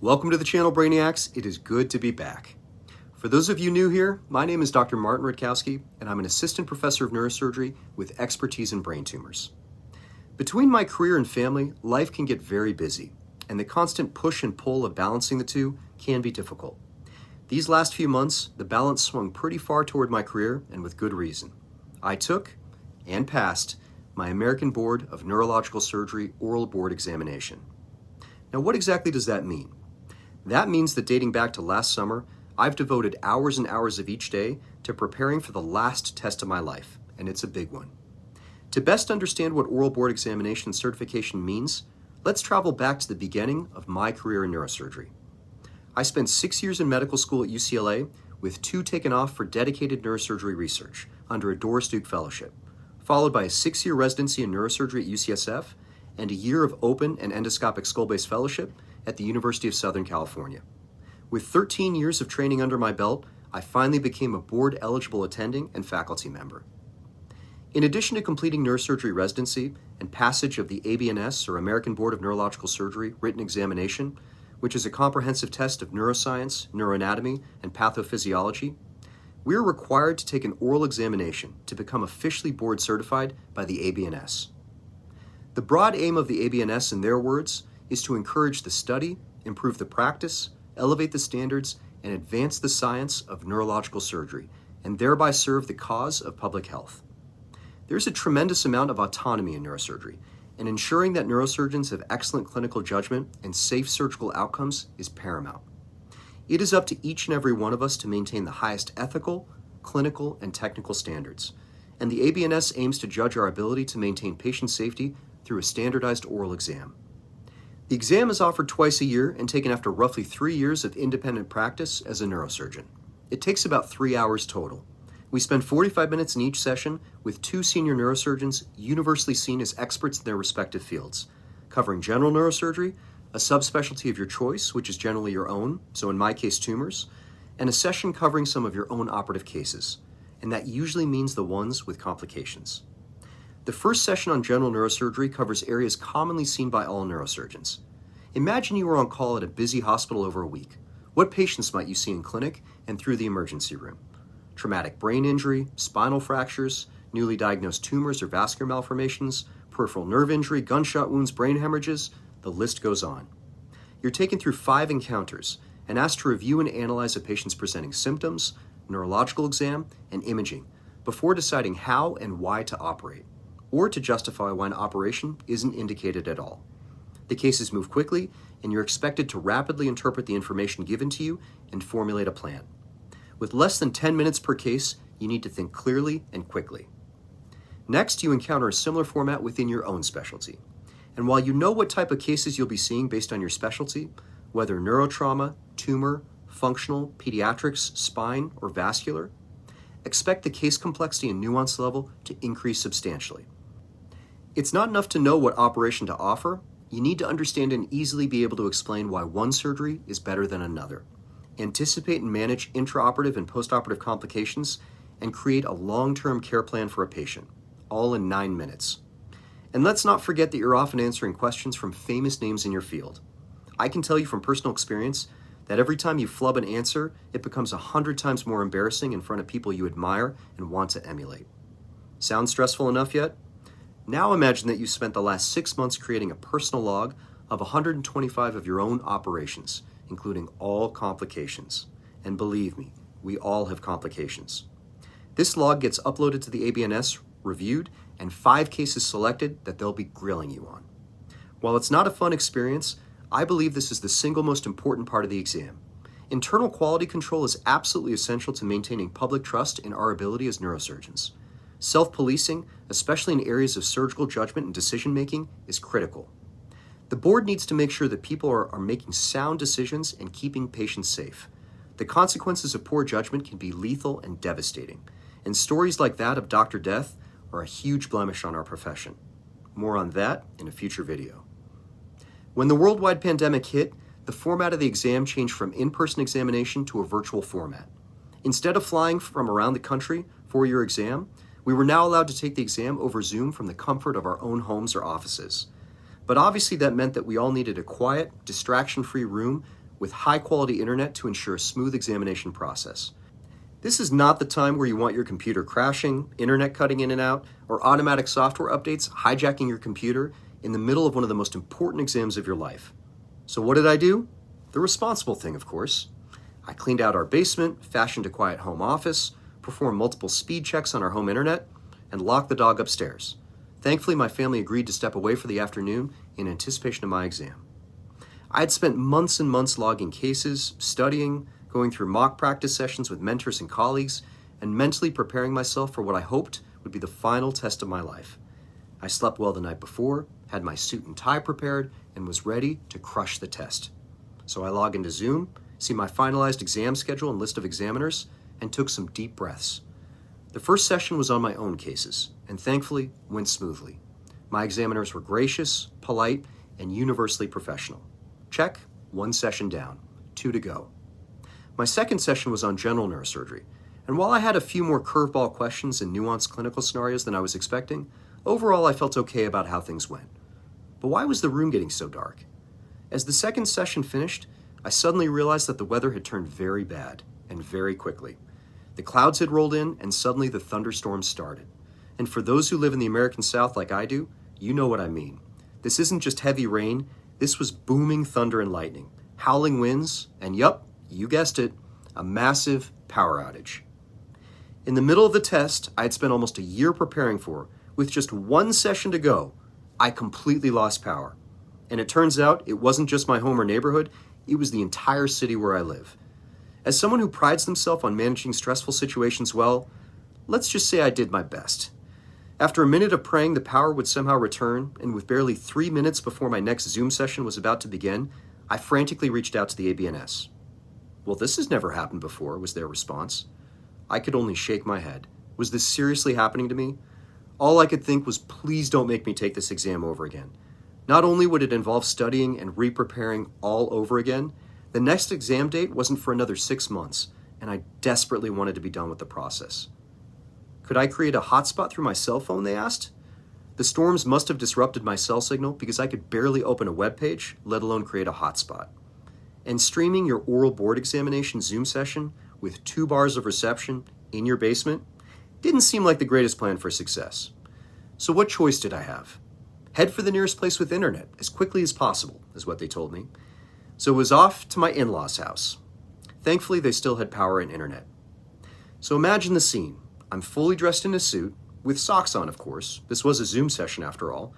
Welcome to the channel, Brainiacs. It is good to be back. For those of you new here, my name is Dr. Martin Rutkowski, and I'm an assistant professor of neurosurgery with expertise in brain tumors. Between my career and family, life can get very busy, and the constant push and pull of balancing the two can be difficult. These last few months, the balance swung pretty far toward my career, and with good reason. I took, and passed, my American Board of Neurological Surgery oral board examination. Now, what exactly does that mean? That means that dating back to last summer, I've devoted hours and hours of each day to preparing for the last test of my life, and it's a big one. To best understand what oral board examination certification means, let's travel back to the beginning of my career in neurosurgery. I spent 6 years in medical school at UCLA, with 2 taken off for dedicated neurosurgery research under a Doris Duke Fellowship, followed by a 6-year residency in neurosurgery at UCSF and a year of open and endoscopic skull-base fellowship at the University of Southern California. With 13 years of training under my belt, I finally became a board-eligible attending and faculty member. In addition to completing neurosurgery residency and passage of the ABNS, or American Board of Neurological Surgery, written examination, which is a comprehensive test of neuroscience, neuroanatomy, and pathophysiology, we are required to take an oral examination to become officially board certified by the ABNS. The broad aim of the ABNS, in their words, is to encourage the study, improve the practice, elevate the standards, and advance the science of neurological surgery, and thereby serve the cause of public health. There's a tremendous amount of autonomy in neurosurgery, and ensuring that neurosurgeons have excellent clinical judgment and safe surgical outcomes is paramount. It is up to each and every one of us to maintain the highest ethical, clinical, and technical standards, and the ABNS aims to judge our ability to maintain patient safety through a standardized oral exam. The exam is offered twice a year and taken after roughly 3 years of independent practice as a neurosurgeon. It takes about 3 hours total. We spend 45 minutes in each session with 2 senior neurosurgeons universally seen as experts in their respective fields, covering general neurosurgery, a subspecialty of your choice, which is generally your own, so in my case tumors, and a session covering some of your own operative cases, and that usually means the ones with complications. The first session on general neurosurgery covers areas commonly seen by all neurosurgeons. Imagine you were on call at a busy hospital over a week. What patients might you see in clinic and through the emergency room? Traumatic brain injury, spinal fractures, newly diagnosed tumors or vascular malformations, peripheral nerve injury, gunshot wounds, brain hemorrhages, the list goes on. You're taken through 5 encounters and asked to review and analyze a patient's presenting symptoms, neurological exam, and imaging before deciding how and why to operate, or to justify why an operation isn't indicated at all. The cases move quickly, and you're expected to rapidly interpret the information given to you and formulate a plan. With less than 10 minutes per case, you need to think clearly and quickly. Next, you encounter a similar format within your own specialty. And while you know what type of cases you'll be seeing based on your specialty, whether neurotrauma, tumor, functional, pediatrics, spine, or vascular, expect the case complexity and nuance level to increase substantially. It's not enough to know what operation to offer. You need to understand and easily be able to explain why one surgery is better than another, anticipate and manage intraoperative and postoperative complications, and create a long-term care plan for a patient, all in 9 minutes. And let's not forget that you're often answering questions from famous names in your field. I can tell you from personal experience that every time you flub an answer, it becomes 100 times more embarrassing in front of people you admire and want to emulate. Sound stressful enough yet? Now imagine that you spent the last 6 months creating a personal log of 125 of your own operations, including all complications. And believe me, we all have complications. This log gets uploaded to the ABNS, reviewed, and 5 cases selected that they'll be grilling you on. While it's not a fun experience, I believe this is the single most important part of the exam. Internal quality control is absolutely essential to maintaining public trust in our ability as neurosurgeons. Self-policing, especially in areas of surgical judgment and decision-making, is critical. The board needs to make sure that people are making sound decisions and keeping patients safe. The consequences of poor judgment can be lethal and devastating, and stories like that of Dr. Death are a huge blemish on our profession. More on that in a future video. When the worldwide pandemic hit, the format of the exam changed from in-person examination to a virtual format. Instead of flying from around the country for your exam, we were now allowed to take the exam over Zoom from the comfort of our own homes or offices. But obviously that meant that we all needed a quiet, distraction-free room with high-quality internet to ensure a smooth examination process. This is not the time where you want your computer crashing, internet cutting in and out, or automatic software updates hijacking your computer in the middle of one of the most important exams of your life. So what did I do? The responsible thing, of course. I cleaned out our basement, fashioned a quiet home office, performed multiple speed checks on our home internet, and locked the dog upstairs. Thankfully, my family agreed to step away for the afternoon in anticipation of my exam. I had spent months and months logging cases, studying, going through mock practice sessions with mentors and colleagues, and mentally preparing myself for what I hoped would be the final test of my life. I slept well the night before, had my suit and tie prepared, and was ready to crush the test. So I log into Zoom, see my finalized exam schedule and list of examiners, and took some deep breaths. The first session was on my own cases, and thankfully went smoothly. My examiners were gracious, polite, and universally professional. Check, 1 session down, 2 to go. My second session was on general neurosurgery, and while I had a few more curveball questions and nuanced clinical scenarios than I was expecting, overall I felt okay about how things went. But why was the room getting so dark? As the second session finished, I suddenly realized that the weather had turned very bad, and very quickly. The clouds had rolled in, and suddenly the thunderstorms started. And for those who live in the American South like I do, you know what I mean. This isn't just heavy rain, this was booming thunder and lightning, howling winds, and yup, you guessed it, a massive power outage. In the middle of the test I had spent almost a year preparing for, with just 1 session to go, I completely lost power. And it turns out it wasn't just my home or neighborhood, it was the entire city where I live. As someone who prides themselves on managing stressful situations well, let's just say I did my best. After a minute of praying the power would somehow return, and with barely 3 minutes before my next Zoom session was about to begin, I frantically reached out to the ABNS. "Well, this has never happened before," was their response. I could only shake my head. Was this seriously happening to me? All I could think was, please don't make me take this exam over again. Not only would it involve studying and re-preparing all over again, the next exam date wasn't for another 6 months, and I desperately wanted to be done with the process. Could I create a hotspot through my cell phone, they asked? The storms must have disrupted my cell signal because I could barely open a web page, let alone create a hotspot. And streaming your oral board examination Zoom session with 2 bars of reception in your basement didn't seem like the greatest plan for success. So what choice did I have? Head for the nearest place with internet as quickly as possible, is what they told me. So it was off to my in-laws' house. Thankfully, they still had power and internet. So imagine the scene. I'm fully dressed in a suit, with socks on, of course. This was a Zoom session after all.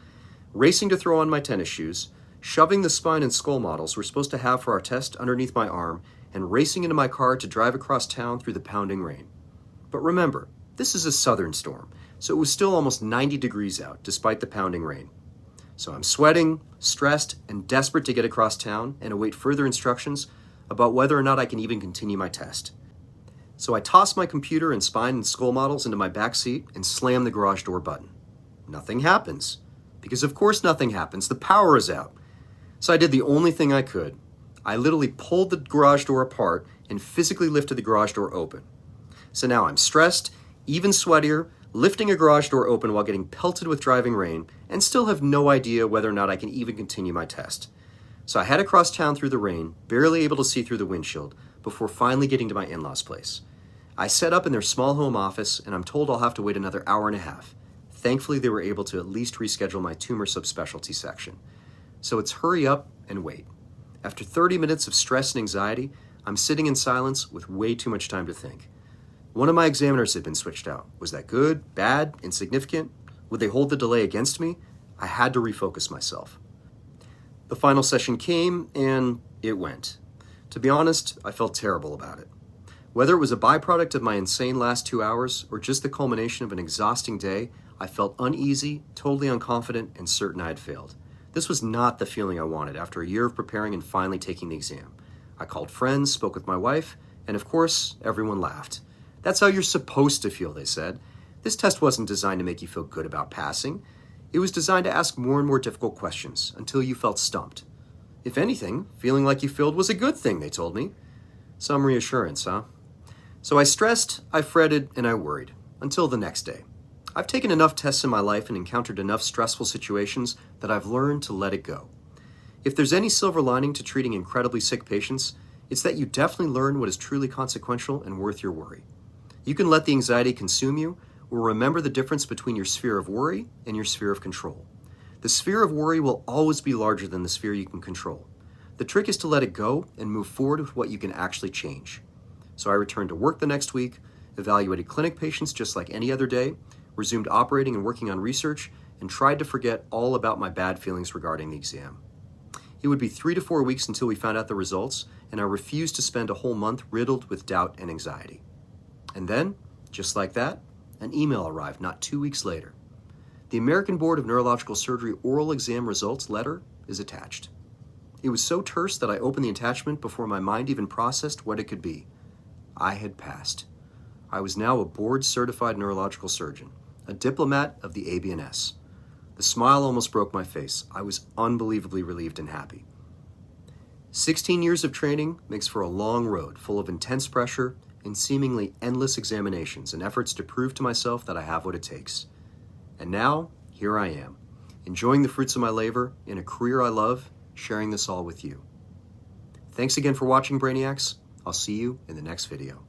Racing to throw on my tennis shoes, shoving the spine and skull models we're supposed to have for our test underneath my arm, and racing into my car to drive across town through the pounding rain. But remember, this is a southern storm, so it was still almost 90 degrees out, despite the pounding rain. So I'm sweating, stressed, and desperate to get across town and await further instructions about whether or not I can even continue my test. So I toss my computer and spine and skull models into my back seat and slam the garage door button. Nothing happens. Because of course nothing happens, the power is out. So I did the only thing I could. I literally pulled the garage door apart and physically lifted the garage door open. So now I'm stressed, even sweatier, lifting a garage door open while getting pelted with driving rain, and still have no idea whether or not I can even continue my test. So I head across town through the rain, barely able to see through the windshield, before finally getting to my in-laws' place. I set up in their small home office, and I'm told I'll have to wait another hour and a half. Thankfully, they were able to at least reschedule my tumor subspecialty section. So it's hurry up and wait. After 30 minutes of stress and anxiety, I'm sitting in silence with way too much time to think. One of my examiners had been switched out. Was that good, bad, insignificant? Would they hold the delay against me? I had to refocus myself. The final session came, and it went. To be honest, I felt terrible about it. Whether it was a byproduct of my insane last 2 hours or just the culmination of an exhausting day, I felt uneasy, totally unconfident, and certain I had failed. This was not the feeling I wanted after a year of preparing and finally taking the exam. I called friends, spoke with my wife, and of course, everyone laughed. That's how you're supposed to feel, they said. This test wasn't designed to make you feel good about passing. It was designed to ask more and more difficult questions until you felt stumped. If anything, feeling like you failed was a good thing, they told me. Some reassurance, huh? So I stressed, I fretted, and I worried, until the next day. I've taken enough tests in my life and encountered enough stressful situations that I've learned to let it go. If there's any silver lining to treating incredibly sick patients, it's that you definitely learn what is truly consequential and worth your worry. You can let the anxiety consume you, or remember the difference between your sphere of worry and your sphere of control. The sphere of worry will always be larger than the sphere you can control. The trick is to let it go and move forward with what you can actually change. So I returned to work the next week, evaluated clinic patients just like any other day, resumed operating and working on research, and tried to forget all about my bad feelings regarding the exam. It would be 3 to 4 weeks until we found out the results, and I refused to spend a whole month riddled with doubt and anxiety. And then, just like that, an email arrived not 2 weeks later. The American Board of Neurological Surgery oral exam results letter is attached. It was so terse that I opened the attachment before my mind even processed what it could be. I had passed. I was now a board-certified neurological surgeon, a diplomat of the ABNS. The smile almost broke my face. I was unbelievably relieved and happy. 16 years of training makes for a long road full of intense pressure and seemingly endless examinations and efforts to prove to myself that I have what it takes. And now, here I am, enjoying the fruits of my labor in a career I love, sharing this all with you. Thanks again for watching, Brainiacs. I'll see you in the next video.